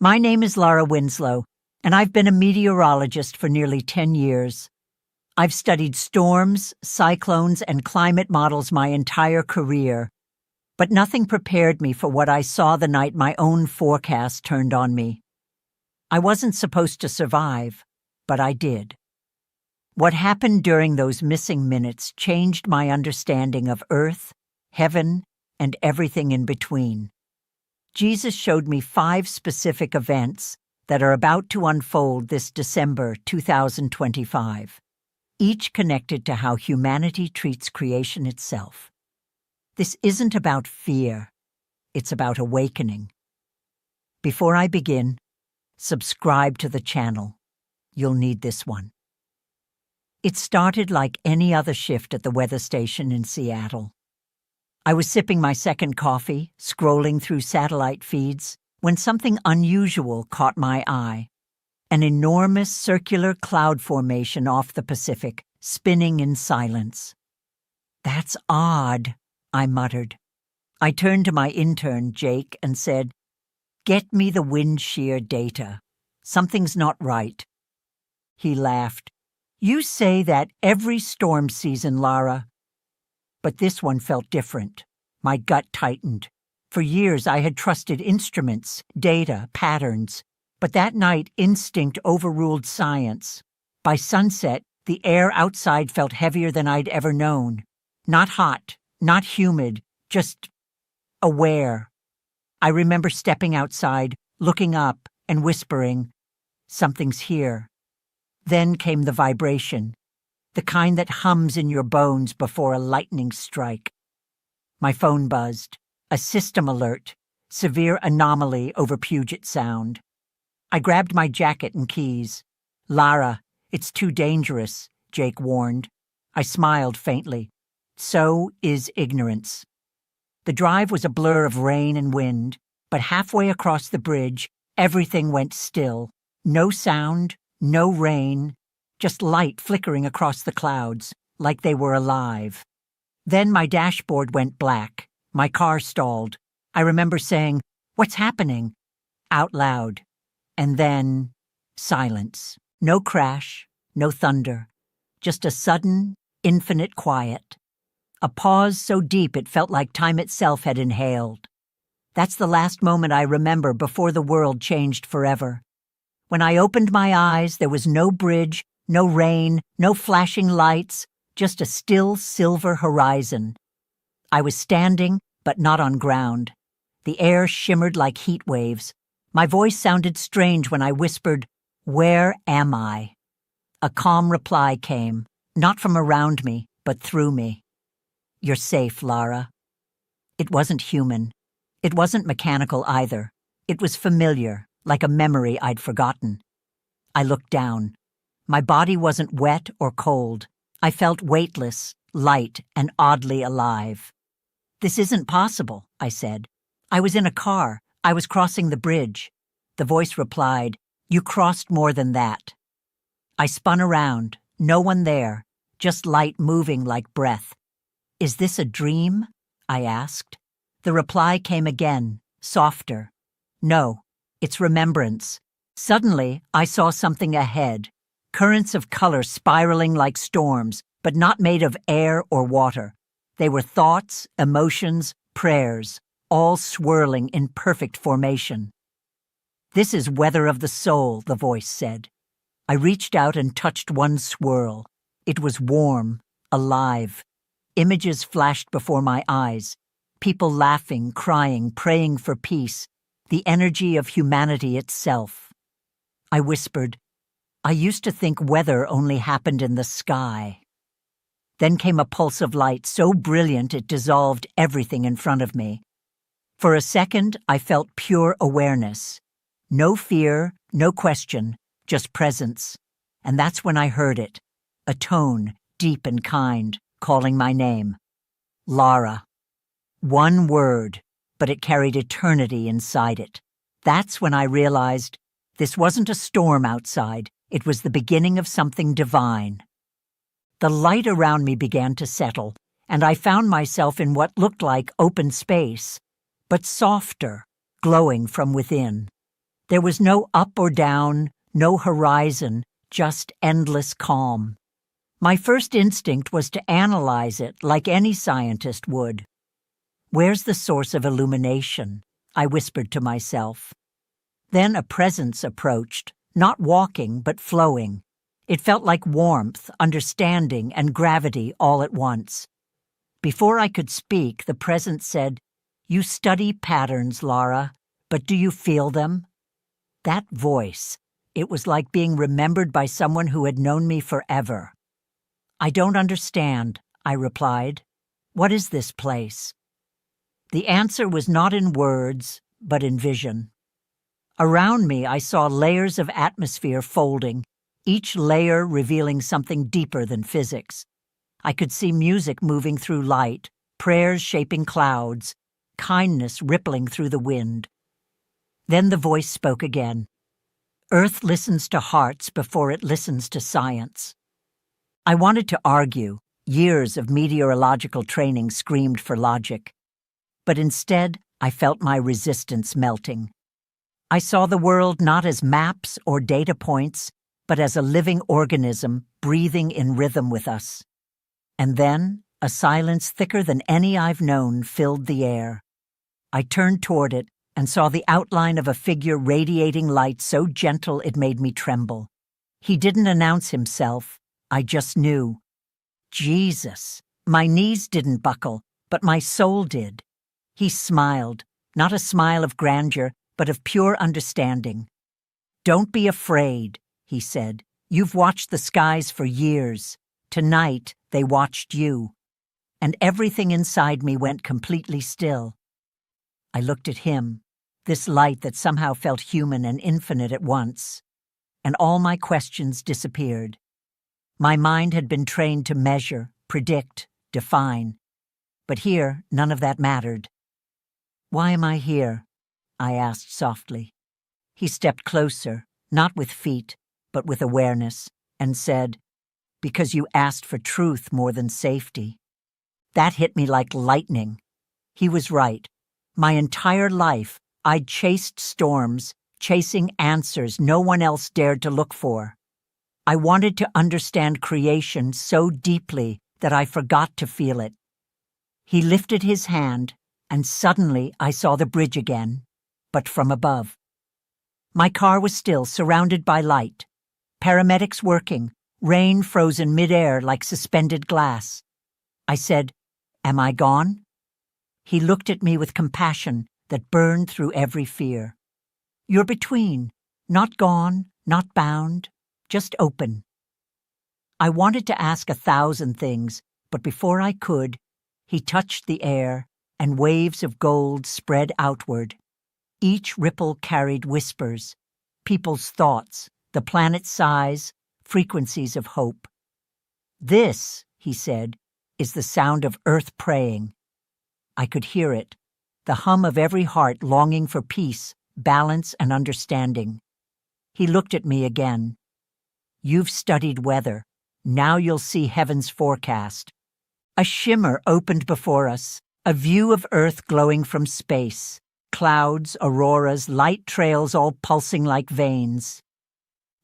My name is Laura Winslow, and I've been a meteorologist for nearly 10 years. I've studied storms, cyclones, and climate models my entire career, but nothing prepared me for what I saw the night my own forecast turned on me. I wasn't supposed to survive, but I did. What happened during those missing minutes changed my understanding of Earth, heaven, and everything in between. Jesus showed me 5 specific events that are about to unfold this December 2025, each connected to how humanity treats creation itself. This isn't about fear, it's about awakening. Before I begin, subscribe to the channel. You'll need this one. It started like any other shift at the weather station in Seattle. I was sipping my second coffee, scrolling through satellite feeds, when something unusual caught my eye. An enormous circular cloud formation off the Pacific, spinning in silence. "That's odd," I muttered. I turned to my intern, Jake, and said, "Get me the wind shear data. Something's not right." He laughed. "You say that every storm season, Lara." But this one felt different. My gut tightened. For years I had trusted instruments, data, patterns. But that night instinct overruled science. By sunset, the air outside felt heavier than I'd ever known. Not hot, not humid, just aware. I remember stepping outside, looking up, and whispering, "Something's here." Then came the vibration. The kind that hums in your bones before a lightning strike. My phone buzzed. A system alert. Severe anomaly over Puget Sound. I grabbed my jacket and keys. "Lara, it's too dangerous," Jake warned. I smiled faintly. So is ignorance. The drive was a blur of rain and wind, but halfway across the bridge, everything went still. No sound, no rain. Just light flickering across the clouds, like they were alive. Then my dashboard went black. My car stalled. I remember saying, "What's happening?" out loud. And then, silence. No crash, no thunder. Just a sudden, infinite quiet. A pause so deep it felt like time itself had inhaled. That's the last moment I remember before the world changed forever. When I opened my eyes, there was no bridge, no rain, no flashing lights, just a still silver horizon. I was standing, but not on ground. The air shimmered like heat waves. My voice sounded strange when I whispered, "Where am I?" A calm reply came, not from around me, but through me. "You're safe, Lara." It wasn't human. It wasn't mechanical either. It was familiar, like a memory I'd forgotten. I looked down. My body wasn't wet or cold. I felt weightless, light, and oddly alive. "This isn't possible," I said. "I was in a car. I was crossing the bridge." The voice replied, "You crossed more than that." I spun around. No one there. Just light moving like breath. "Is this a dream?" I asked. The reply came again, softer. "No, it's remembrance." Suddenly, I saw something ahead. Currents of color spiraling like storms, but not made of air or water. They were thoughts, emotions, prayers, all swirling in perfect formation. "This is weather of the soul," the voice said. I reached out and touched one swirl. It was warm, alive. Images flashed before my eyes. People laughing, crying, praying for peace. The energy of humanity itself. I whispered, "I used to think weather only happened in the sky." Then came a pulse of light so brilliant it dissolved everything in front of me. For a second, I felt pure awareness. No fear, no question, just presence. And that's when I heard it. A tone, deep and kind, calling my name. Lara. One word, but it carried eternity inside it. That's when I realized this wasn't a storm outside. It was the beginning of something divine. The light around me began to settle, and I found myself in what looked like open space, but softer, glowing from within. There was no up or down, no horizon, just endless calm. My first instinct was to analyze it like any scientist would. "Where's the source of illumination?" I whispered to myself. Then a presence approached, not walking but flowing. It felt like warmth, understanding, and gravity all at once. Before I could speak, the presence said, "You study patterns, Lara, but do you feel them?" That voice, it was like being remembered by someone who had known me forever. "I don't understand," I replied. "What is this place?" The answer was not in words, but in vision. Around me, I saw layers of atmosphere folding, each layer revealing something deeper than physics. I could see music moving through light, prayers shaping clouds, kindness rippling through the wind. Then the voice spoke again. "Earth listens to hearts before it listens to science." I wanted to argue. Years of meteorological training screamed for logic. But instead, I felt my resistance melting. I saw the world not as maps or data points, but as a living organism breathing in rhythm with us. And then, a silence thicker than any I've known filled the air. I turned toward it and saw the outline of a figure radiating light so gentle it made me tremble. He didn't announce himself. I just knew. Jesus. My knees didn't buckle, but my soul did. He smiled, not a smile of grandeur, but of pure understanding. "Don't be afraid," he said. "You've watched the skies for years. Tonight, they watched you." And everything inside me went completely still. I looked at him, this light that somehow felt human and infinite at once, and all my questions disappeared. My mind had been trained to measure, predict, define. But here, none of that mattered. "Why am I here?" I asked softly. He stepped closer, not with feet, but with awareness, and said, "Because you asked for truth more than safety." That hit me like lightning. He was right. My entire life, I'd chased storms, chasing answers no one else dared to look for. I wanted to understand creation so deeply that I forgot to feel it. He lifted his hand, and suddenly I saw the bridge again, but from above. My car was still, surrounded by light. Paramedics working, rain frozen midair like suspended glass. I said, "Am I gone?" He looked at me with compassion that burned through every fear. "You're between, not gone, not bound, just open." I wanted to ask 1,000 things, but before I could, he touched the air, and waves of gold spread outward. Each ripple carried whispers, people's thoughts, the planet's size, frequencies of hope. "This," he said, "is the sound of Earth praying." I could hear it, the hum of every heart longing for peace, balance, and understanding. He looked at me again. "You've studied weather. Now you'll see heaven's forecast." A shimmer opened before us, a view of Earth glowing from space. Clouds, auroras, light trails all pulsing like veins.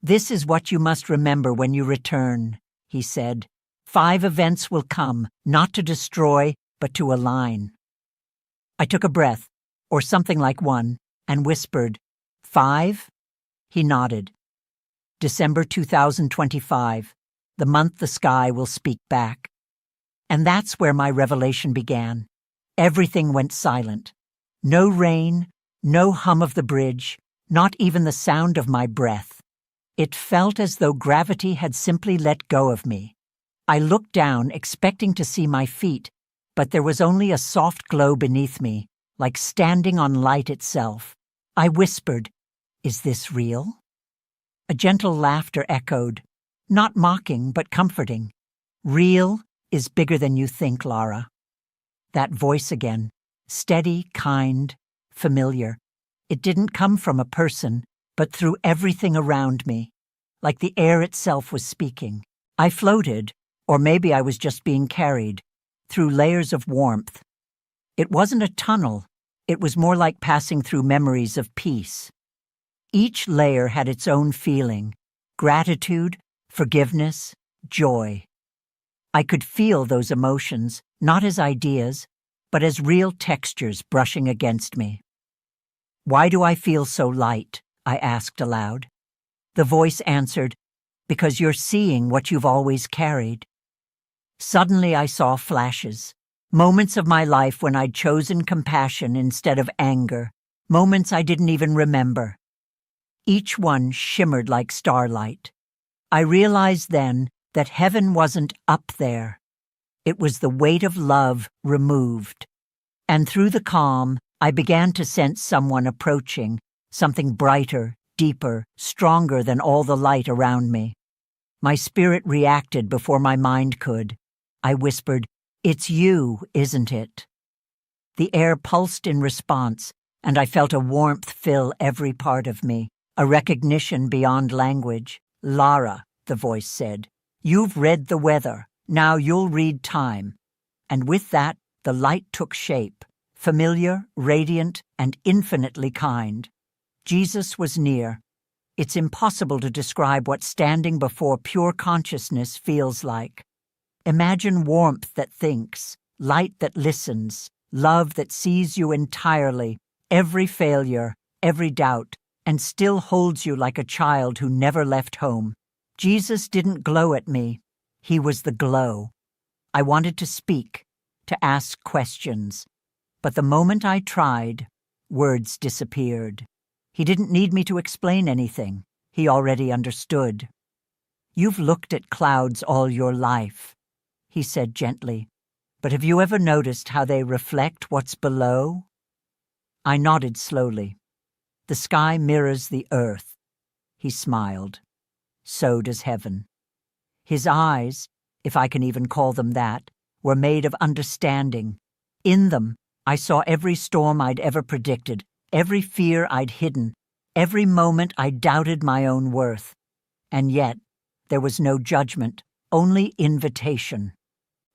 "This is what you must remember when you return," he said. 5 events will come, not to destroy, but to align." I took a breath, or something like one, and whispered, "5?" He nodded. December 2025, the month the sky will speak back. And that's where my revelation began. Everything went silent. No rain, no hum of the bridge, not even the sound of my breath. It felt as though gravity had simply let go of me. I looked down, expecting to see my feet, but there was only a soft glow beneath me, like standing on light itself. I whispered, "Is this real?" A gentle laughter echoed, not mocking but comforting. "Real is bigger than you think, Lara." That voice again, steady, kind, familiar. It didn't come from a person, but through everything around me, like the air itself was speaking. I floated, or maybe I was just being carried, through layers of warmth. It wasn't a tunnel. It was more like passing through memories of peace. Each layer had its own feeling: gratitude, forgiveness, joy. I could feel those emotions, not as ideas, but as real textures brushing against me. "Why do I feel so light?" I asked aloud. The voice answered, "Because you're seeing what you've always carried." Suddenly I saw flashes, moments of my life when I'd chosen compassion instead of anger, moments I didn't even remember. Each one shimmered like starlight. I realized then that heaven wasn't up there. It was the weight of love removed. And through the calm, I began to sense someone approaching, something brighter, deeper, stronger than all the light around me. My spirit reacted before my mind could. I whispered, "It's you, isn't it?" The air pulsed in response, and I felt a warmth fill every part of me, a recognition beyond language. "Lara," the voice said, "you've read the weather. Now you'll read time." And with that, the light took shape, familiar, radiant, and infinitely kind. Jesus was near. It's impossible to describe what standing before pure consciousness feels like. Imagine warmth that thinks, light that listens, love that sees you entirely, every failure, every doubt, and still holds you like a child who never left home. Jesus didn't glow at me. He was the glow. I wanted to speak, to ask questions. But the moment I tried, words disappeared. He didn't need me to explain anything. He already understood. "You've looked at clouds all your life," he said gently. "But have you ever noticed how they reflect what's below?" I nodded slowly. "The sky mirrors the earth." He smiled. "So does heaven." His eyes, if I can even call them that, were made of understanding. In them, I saw every storm I'd ever predicted, every fear I'd hidden, every moment I doubted my own worth. And yet, there was no judgment, only invitation.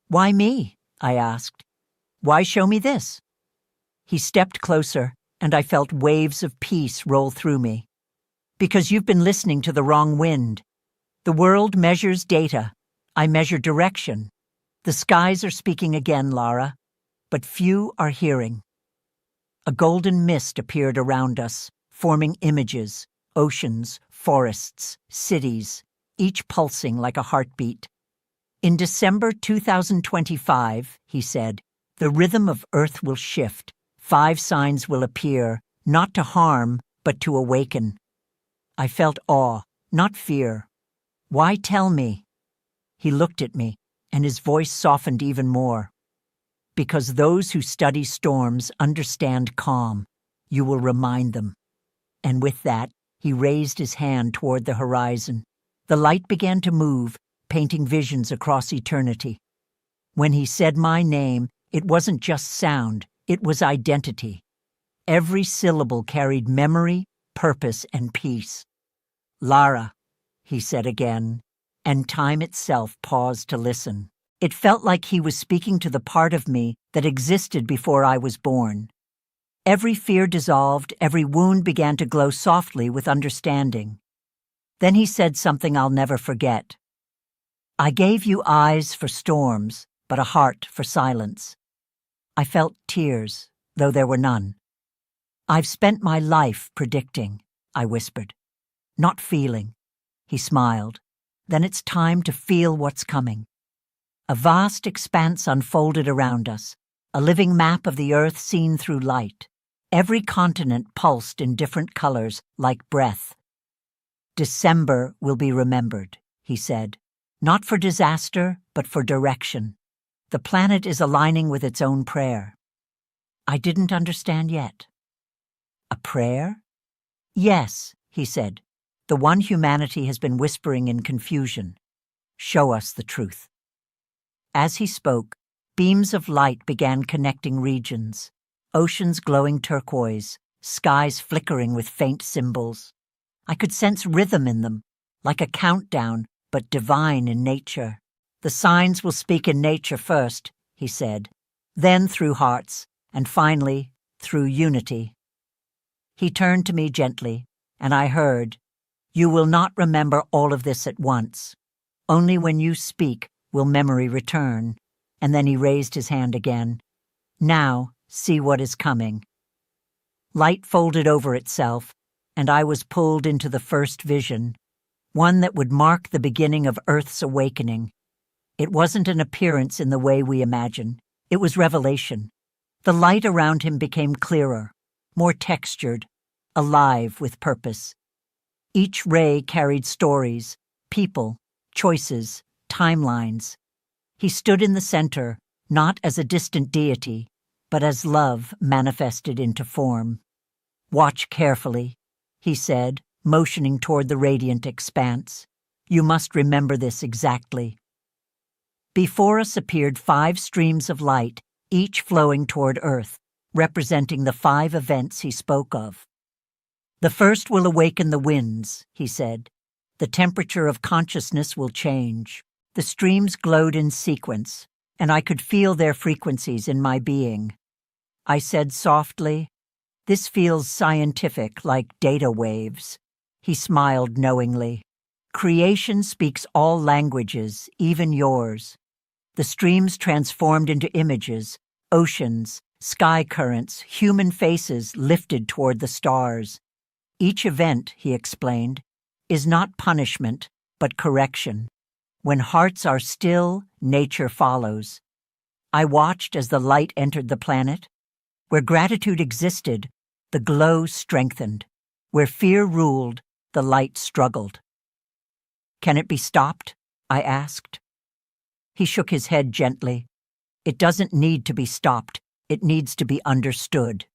"Why me?" I asked. "Why show me this?" He stepped closer, and I felt waves of peace roll through me. "Because you've been listening to the wrong wind. The world measures data. I measure direction. The skies are speaking again, Lara, but few are hearing." A golden mist appeared around us, forming images, oceans, forests, cities, each pulsing like a heartbeat. "In December 2025, he said, "the rhythm of Earth will shift. 5 signs will appear, not to harm, but to awaken." I felt awe, not fear. "Why tell me?" He looked at me, and his voice softened even more. "Because those who study storms understand calm. You will remind them." And with that, he raised his hand toward the horizon. The light began to move, painting visions across eternity. When he said my name, it wasn't just sound, it was identity. Every syllable carried memory, purpose, and peace. "Lara," he said again, and time itself paused to listen. It felt like he was speaking to the part of me that existed before I was born. Every fear dissolved, every wound began to glow softly with understanding. Then he said something I'll never forget. "I gave you eyes for storms, but a heart for silence." I felt tears, though there were none. "I've spent my life predicting," I whispered. "Not feeling." He smiled. "Then it's time to feel what's coming." A vast expanse unfolded around us, a living map of the earth seen through light. Every continent pulsed in different colors, like breath. "December will be remembered," he said. "Not for disaster, but for direction. The planet is aligning with its own prayer." I didn't understand yet. "A prayer?" "Yes," he said. "The one humanity has been whispering in confusion. Show us the truth." As he spoke, beams of light began connecting regions, oceans glowing turquoise, skies flickering with faint symbols. I could sense rhythm in them, like a countdown, but divine in nature. "The signs will speak in nature first," he said, "then through hearts, and finally through unity." He turned to me gently. and I heard, "You will not remember all of this at once. Only when you speak will memory return." And then he raised his hand again. "Now, see what is coming." Light folded over itself, and I was pulled into the first vision, one that would mark the beginning of Earth's awakening. It wasn't an appearance in the way we imagine. It was revelation. The light around him became clearer, more textured, alive with purpose. Each ray carried stories, people, choices, timelines. He stood in the center, not as a distant deity, but as love manifested into form. "Watch carefully," he said, motioning toward the radiant expanse. "You must remember this exactly." Before us appeared 5 streams of light, each flowing toward Earth, representing the 5 events he spoke of. "The first will awaken the winds," he said. "The temperature of consciousness will change." The streams glowed in sequence, and I could feel their frequencies in my being. I said softly, "This feels scientific, like data waves." He smiled knowingly. "Creation speaks all languages, even yours." The streams transformed into images, oceans, sky currents, human faces lifted toward the stars. "Each event," he explained, "is not punishment, but correction. When hearts are still, nature follows." I watched as the light entered the planet. Where gratitude existed, the glow strengthened. Where fear ruled, the light struggled. "Can it be stopped?" I asked. He shook his head gently. "It doesn't need to be stopped. It needs to be understood."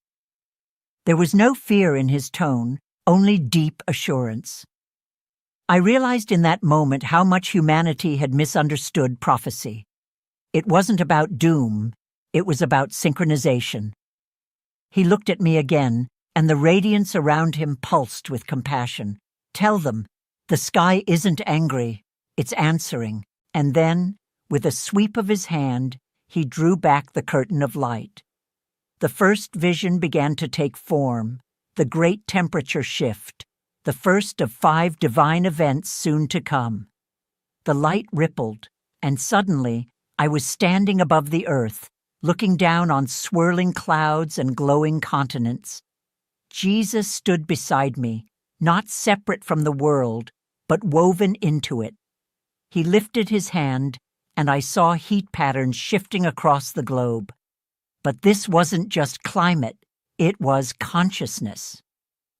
There was no fear in his tone, only deep assurance. I realized in that moment how much humanity had misunderstood prophecy. It wasn't about doom, it was about synchronization. He looked at me again, and the radiance around him pulsed with compassion. "Tell them, the sky isn't angry, it's answering." And then, with a sweep of his hand, he drew back the curtain of light. The first vision began to take form, the great temperature shift, the first of 5 divine events soon to come. The light rippled, and suddenly I was standing above the earth, looking down on swirling clouds and glowing continents. Jesus stood beside me, not separate from the world, but woven into it. He lifted his hand, and I saw heat patterns shifting across the globe. But this wasn't just climate, it was consciousness.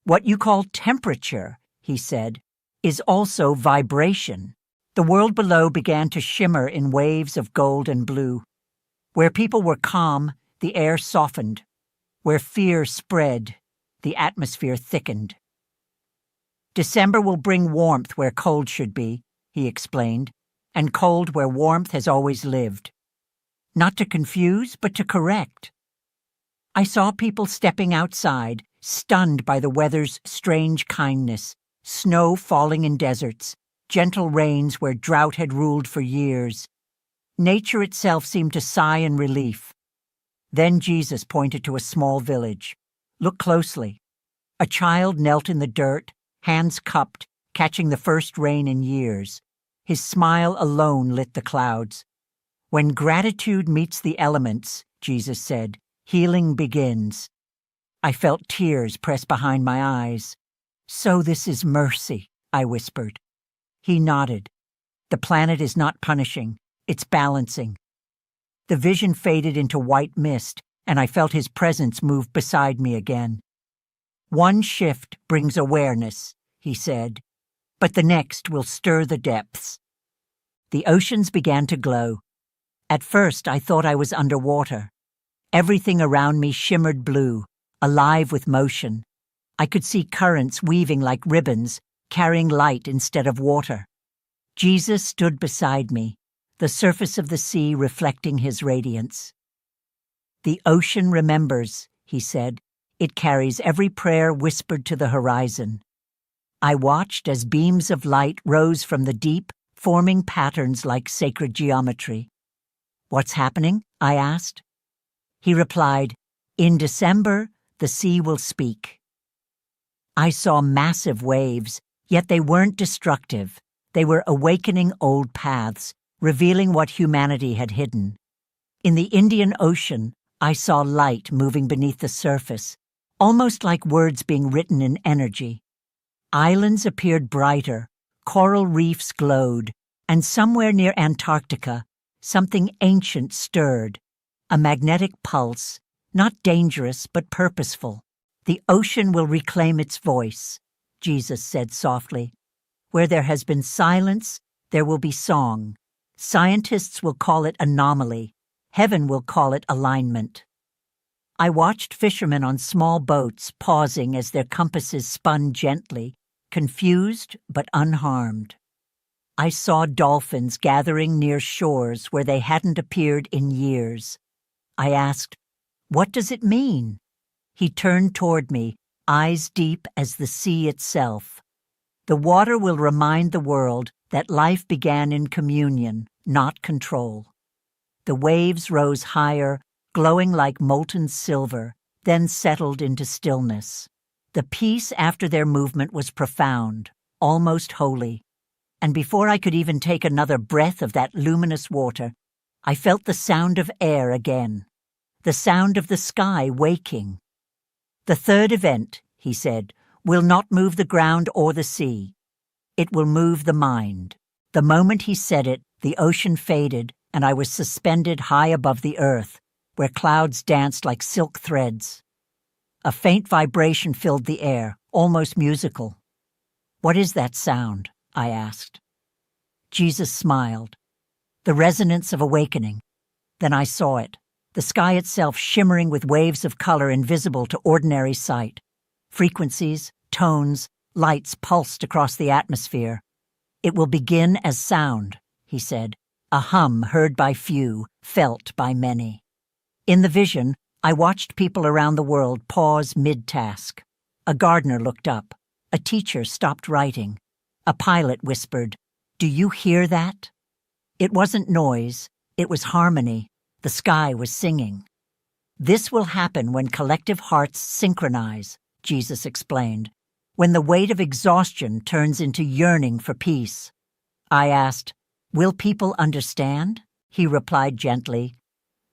"What you call temperature," he said, "is also vibration." The world below began to shimmer in waves of gold and blue. Where people were calm, the air softened. Where fear spread, the atmosphere thickened. "December will bring warmth where cold should be," he explained, "and cold where warmth has always lived. Not to confuse, but to correct." I saw people stepping outside, stunned by the weather's strange kindness, snow falling in deserts, gentle rains where drought had ruled for years. Nature itself seemed to sigh in relief. Then Jesus pointed to a small village. "Look closely." A child knelt in the dirt, hands cupped, catching the first rain in years. His smile alone lit the clouds. "When gratitude meets the elements," Jesus said, "healing begins." I felt tears press behind my eyes. "So this is mercy," I whispered. He nodded. "The planet is not punishing, it's balancing." The vision faded into white mist, and I felt his presence move beside me again. "One shift brings awareness," he said, "but the next will stir the depths." The oceans began to glow. At first I thought I was underwater. Everything around me shimmered blue, alive with motion. I could see currents weaving like ribbons, carrying light instead of water. Jesus stood beside me, the surface of the sea reflecting his radiance. "The ocean remembers," he said. "It carries every prayer whispered to the horizon." I watched as beams of light rose from the deep, forming patterns like sacred geometry. "What's happening?" I asked. He replied, "In December, the sea will speak." I saw massive waves, yet they weren't destructive. They were awakening old paths, revealing what humanity had hidden. In the Indian Ocean, I saw light moving beneath the surface, almost like words being written in energy. Islands appeared brighter, coral reefs glowed, and somewhere near Antarctica, something ancient stirred, a magnetic pulse, not dangerous but purposeful. The ocean will reclaim its voice, Jesus said softly. Where there has been silence, there will be song. Scientists will call it anomaly. Heaven will call it alignment. I watched fishermen on small boats pausing as their compasses spun gently, confused but unharmed. I saw dolphins gathering near shores where they hadn't appeared in years. I asked, "What does it mean?" He turned toward me, eyes deep as the sea itself. The water will remind the world that life began in communion, not control. The waves rose higher, glowing like molten silver, then settled into stillness. The peace after their movement was profound, almost holy. And before I could even take another breath of that luminous water, I felt the sound of air again, the sound of the sky waking. The third event, he said, will not move the ground or the sea. It will move the mind. The moment he said it, the ocean faded, and I was suspended high above the earth, where clouds danced like silk threads. A faint vibration filled the air, almost musical. "What is that sound?" I asked. Jesus smiled. "The resonance of awakening." Then I saw it, the sky itself shimmering with waves of color invisible to ordinary sight. Frequencies, tones, lights pulsed across the atmosphere. "It will begin as sound," he said, a hum heard by few, felt by many. In the vision, I watched people around the world pause mid-task. A gardener looked up. A teacher stopped writing. A pilot whispered, "Do you hear that?" It wasn't noise, it was harmony. The sky was singing. "This will happen when collective hearts synchronize," Jesus explained, "when the weight of exhaustion turns into yearning for peace." I asked, "Will people understand?" He replied gently,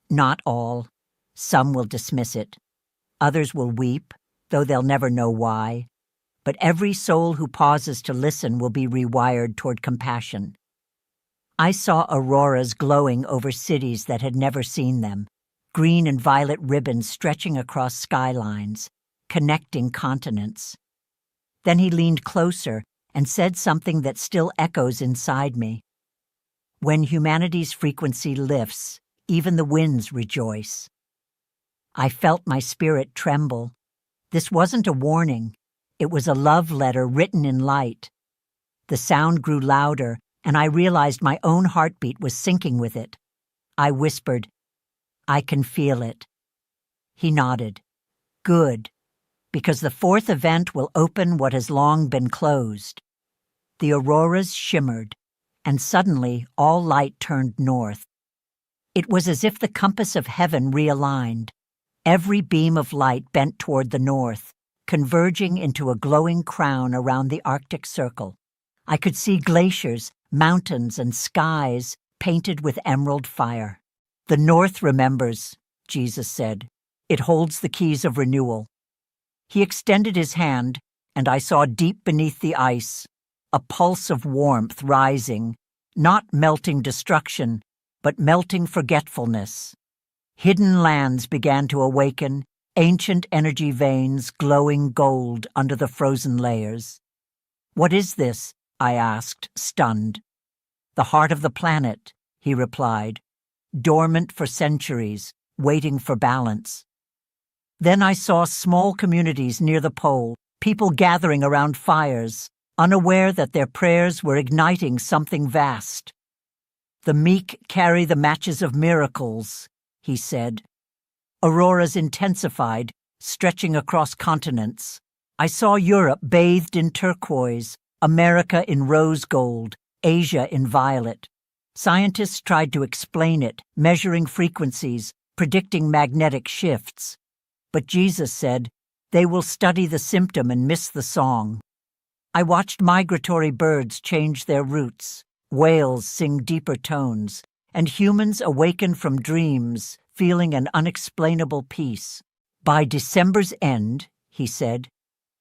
"Not all. Some will dismiss it. Others will weep, though they'll never know why. But every soul who pauses to listen will be rewired toward compassion." I saw auroras glowing over cities that had never seen them, green and violet ribbons stretching across skylines, connecting continents. Then he leaned closer and said something that still echoes inside me. "When humanity's frequency lifts, even the winds rejoice." I felt my spirit tremble. This wasn't a warning. It was a love letter written in light. The sound grew louder, and I realized my own heartbeat was syncing with it. I whispered, "I can feel it." He nodded. "Good, because the fourth event will open what has long been closed." The auroras shimmered, and suddenly all light turned north. It was as if the compass of heaven realigned. Every beam of light bent toward the north, converging into a glowing crown around the Arctic Circle. I could see glaciers, mountains, and skies painted with emerald fire. "The North remembers," Jesus said. "It holds the keys of renewal." He extended his hand, and I saw deep beneath the ice a pulse of warmth rising, not melting destruction, but melting forgetfulness. Hidden lands began to awaken, ancient energy veins glowing gold under the frozen layers. "What is this?" I asked, stunned. "The heart of the planet," he replied, "dormant for centuries, waiting for balance." Then I saw small communities near the pole, people gathering around fires, unaware that their prayers were igniting something vast. "The meek carry the matches of miracles," he said. Auroras intensified, stretching across continents. I saw Europe bathed in turquoise, America in rose gold, Asia in violet. Scientists tried to explain it, measuring frequencies, predicting magnetic shifts. But Jesus said, They will study the symptom and miss the song. I watched migratory birds change their routes, whales sing deeper tones, and humans awaken from dreams, feeling an unexplainable peace. By December's end, he said,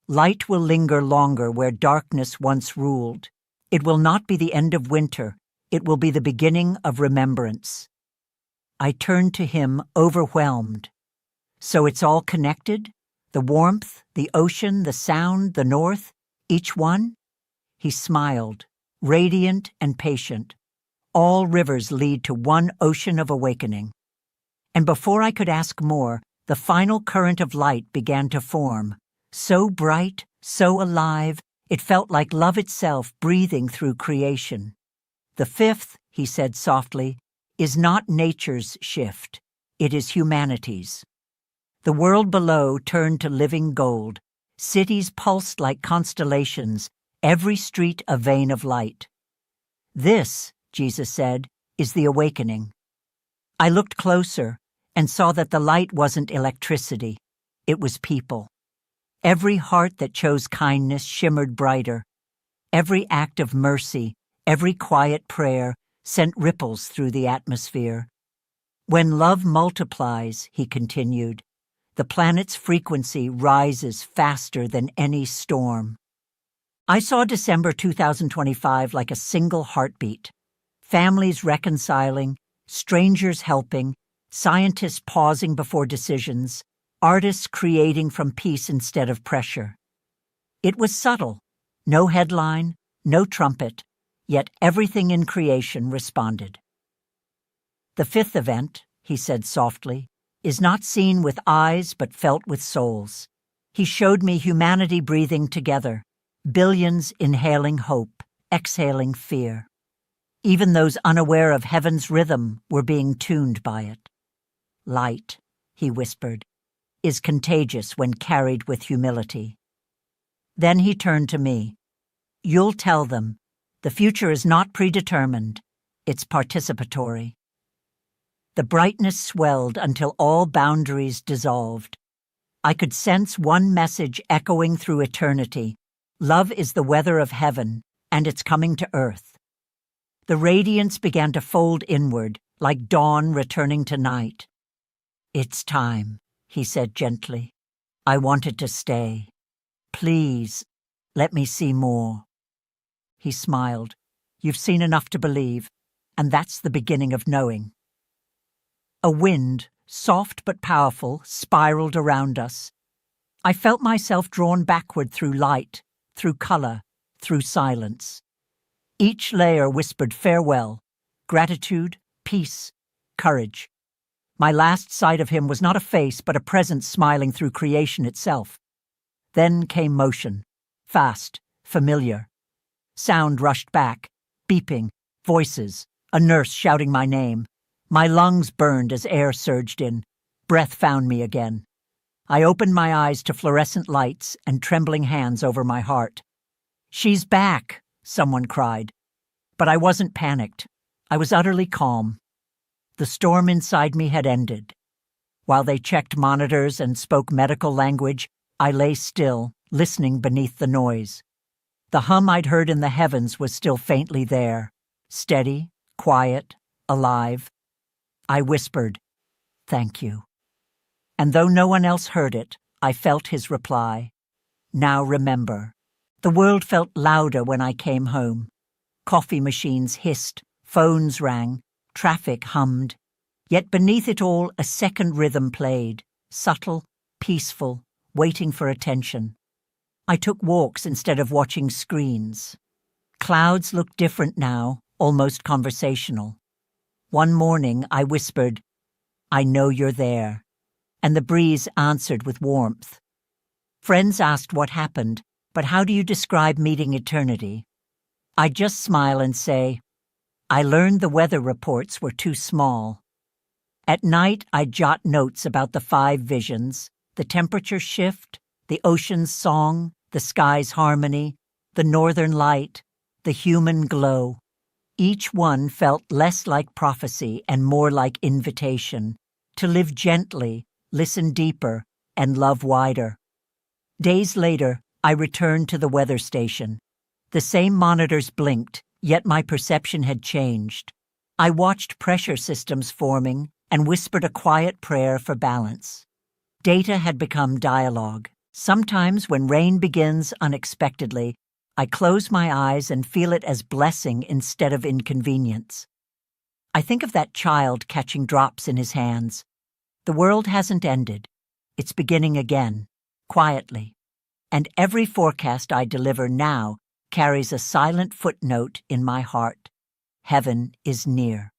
light will linger longer where darkness once ruled. It will not be the end of winter. It will be the beginning of remembrance. I turned to him, overwhelmed. So it's all connected? The warmth, the ocean, the sound, the north, each one? He smiled, radiant and patient. All rivers lead to one ocean of awakening. And before I could ask more, the final current of light began to form. So bright, so alive, it felt like love itself breathing through creation. The fifth, he said softly, is not nature's shift. It is humanity's. The world below turned to living gold. Cities pulsed like constellations, every street a vein of light. This, Jesus said, is the awakening. I looked closer and saw that the light wasn't electricity. It was people. Every heart that chose kindness shimmered brighter. Every act of mercy, every quiet prayer sent ripples through the atmosphere. When love multiplies, he continued, the planet's frequency rises faster than any storm. I saw December 2025 like a single heartbeat. Families reconciling, strangers helping, scientists pausing before decisions, artists creating from peace instead of pressure. It was subtle, no headline, no trumpet, yet everything in creation responded. The fifth event, he said softly, is not seen with eyes but felt with souls. He showed me humanity breathing together, billions inhaling hope, exhaling fear. Even those unaware of heaven's rhythm were being tuned by it. Light, he whispered, is contagious when carried with humility. Then he turned to me. You'll tell them. The future is not predetermined. It's participatory. The brightness swelled until all boundaries dissolved. I could sense one message echoing through eternity. Love is the weather of heaven, and it's coming to earth. The radiance began to fold inward, like dawn returning to night. It's time, he said gently. I wanted to stay. Please, let me see more. He smiled. You've seen enough to believe, and that's the beginning of knowing. A wind, soft but powerful, spiraled around us. I felt myself drawn backward through light, through color, through silence. Each layer whispered farewell, gratitude, peace, courage. My last sight of him was not a face, but a presence smiling through creation itself. Then came motion, fast, familiar. Sound rushed back, beeping, voices, a nurse shouting my name. My lungs burned as air surged in. Breath found me again. I opened my eyes to fluorescent lights and trembling hands over my heart. She's back, someone cried. But I wasn't panicked. I was utterly calm. The storm inside me had ended. While they checked monitors and spoke medical language, I lay still, listening beneath the noise. The hum I'd heard in the heavens was still faintly there, steady, quiet, alive. I whispered, "Thank you." And though no one else heard it, I felt his reply. Now remember. The world felt louder when I came home. Coffee machines hissed, phones rang, traffic hummed. Yet beneath it all, a second rhythm played, subtle, peaceful, waiting for attention. I took walks instead of watching screens. Clouds looked different now, almost conversational. One morning I whispered, "I know you're there," and the breeze answered with warmth. Friends asked what happened, but how do you describe meeting eternity? I'd just smile and say, I learned the weather reports were too small. At night I'd jot notes about the 5 visions, the temperature shift, the ocean's song, the sky's harmony, the northern light, the human glow. Each one felt less like prophecy and more like invitation, to live gently, listen deeper, and love wider. Days later, I returned to the weather station. The same monitors blinked, yet my perception had changed. I watched pressure systems forming and whispered a quiet prayer for balance. Data had become dialogue. Sometimes when rain begins unexpectedly, I close my eyes and feel it as blessing instead of inconvenience. I think of that child catching drops in his hands. The world hasn't ended. It's beginning again, quietly. And every forecast I deliver now carries a silent footnote in my heart. Heaven is near.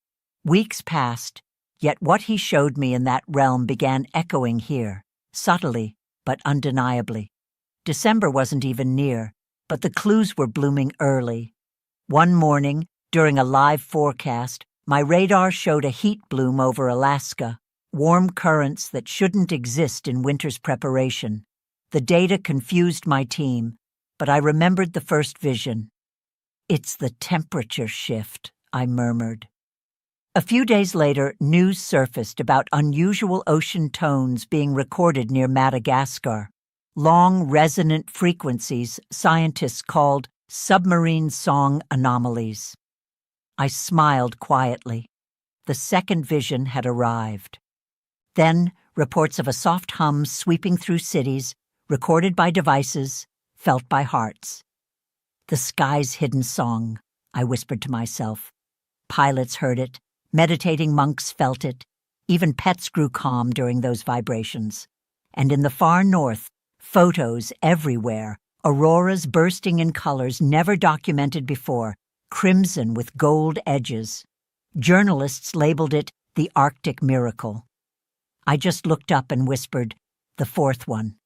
Weeks passed, yet what he showed me in that realm began echoing here, subtly but undeniably. December wasn't even near, but the clues were blooming early. One morning, during a live forecast, my radar showed a heat bloom over Alaska, warm currents that shouldn't exist in winter's preparation. The data confused my team, but I remembered the first vision. "It's the temperature shift," I murmured. A few days later, news surfaced about unusual ocean tones being recorded near Madagascar. Long, resonant frequencies scientists called submarine song anomalies. I smiled quietly. The second vision had arrived. Then, reports of a soft hum sweeping through cities, recorded by devices, felt by hearts. "The sky's hidden song," I whispered to myself. Pilots heard it. Meditating monks felt it. Even pets grew calm during those vibrations. And in the far north, photos everywhere, auroras bursting in colors never documented before, crimson with gold edges. Journalists labeled it the Arctic miracle. I just looked up and whispered, "The fourth one."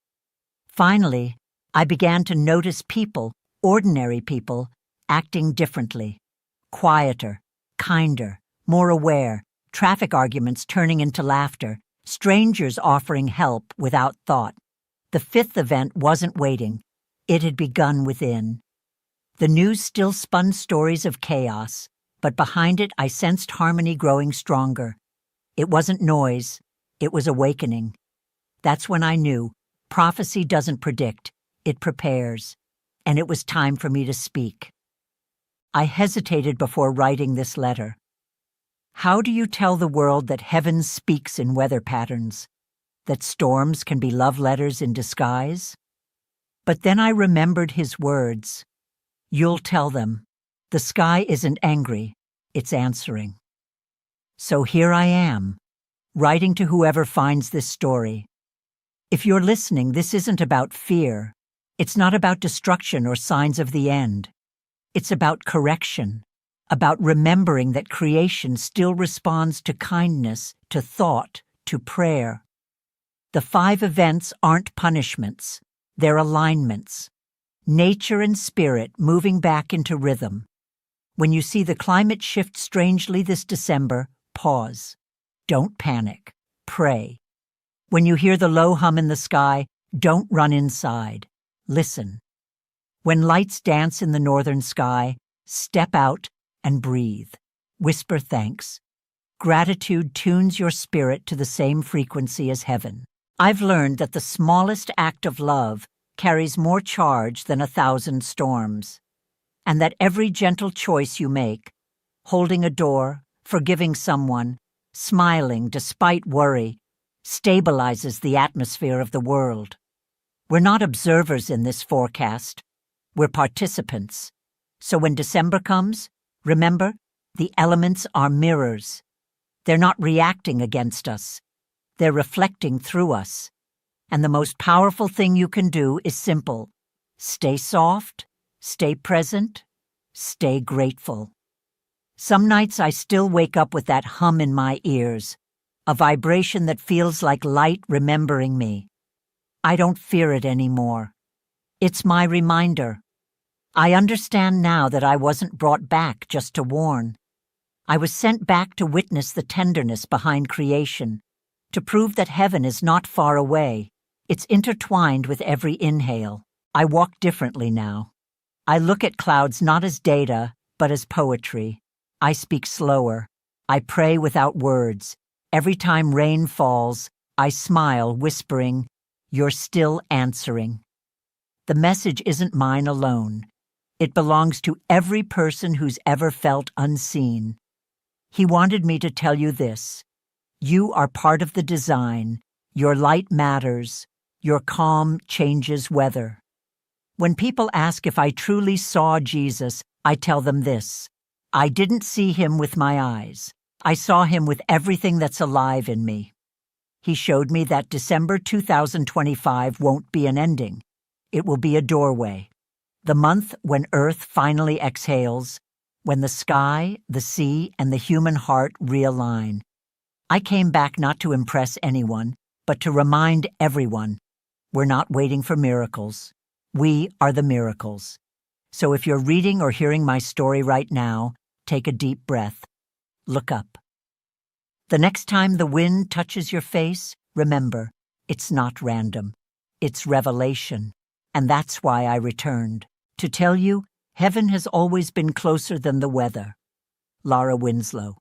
Finally, I began to notice people, ordinary people, acting differently. Quieter, kinder, more aware, traffic arguments turning into laughter, strangers offering help without thought. The fifth event wasn't waiting. It had begun within. The news still spun stories of chaos, but behind it I sensed harmony growing stronger. It wasn't noise, it was awakening. That's when I knew prophecy doesn't predict, it prepares, and it was time for me to speak. I hesitated before writing this letter. How do you tell the world that heaven speaks in weather patterns? That storms can be love letters in disguise? But then I remembered his words. You'll tell them. The sky isn't angry, it's answering. So here I am, writing to whoever finds this story. If you're listening, this isn't about fear. It's not about destruction or signs of the end. It's about correction, about remembering that creation still responds to kindness, to thought, to prayer. The 5 events aren't punishments, they're alignments. Nature and spirit moving back into rhythm. When you see the climate shift strangely this December, pause. Don't panic. Pray. When you hear the low hum in the sky, don't run inside. Listen. When lights dance in the northern sky, step out and breathe. Whisper thanks. Gratitude tunes your spirit to the same frequency as heaven. I've learned that the smallest act of love carries more charge than 1,000 storms, and that every gentle choice you make, holding a door, forgiving someone, smiling despite worry, stabilizes the atmosphere of the world. We're not observers in this forecast. We're participants. So when December comes, remember, the elements are mirrors. They're not reacting against us. They're reflecting through us. And the most powerful thing you can do is simple. Stay soft, stay present, stay grateful. Some nights I still wake up with that hum in my ears, a vibration that feels like light remembering me. I don't fear it anymore. It's my reminder. I understand now that I wasn't brought back just to warn. I was sent back to witness the tenderness behind creation, to prove that heaven is not far away. It's intertwined with every inhale. I walk differently now. I look at clouds not as data, but as poetry. I speak slower. I pray without words. Every time rain falls, I smile, whispering, "You're still answering." The message isn't mine alone. It belongs to every person who's ever felt unseen. He wanted me to tell you this. You are part of the design. Your light matters. Your calm changes weather. When people ask if I truly saw Jesus, I tell them this. I didn't see him with my eyes. I saw him with everything that's alive in me. He showed me that December 2025 won't be an ending. It will be a doorway. The month when Earth finally exhales, when the sky, the sea, and the human heart realign. I came back not to impress anyone, but to remind everyone, we're not waiting for miracles. We are the miracles. So if you're reading or hearing my story right now, take a deep breath. Look up. The next time the wind touches your face, remember, it's not random. It's revelation. And that's why I returned. To tell you, heaven has always been closer than the weather. Laura Winslow.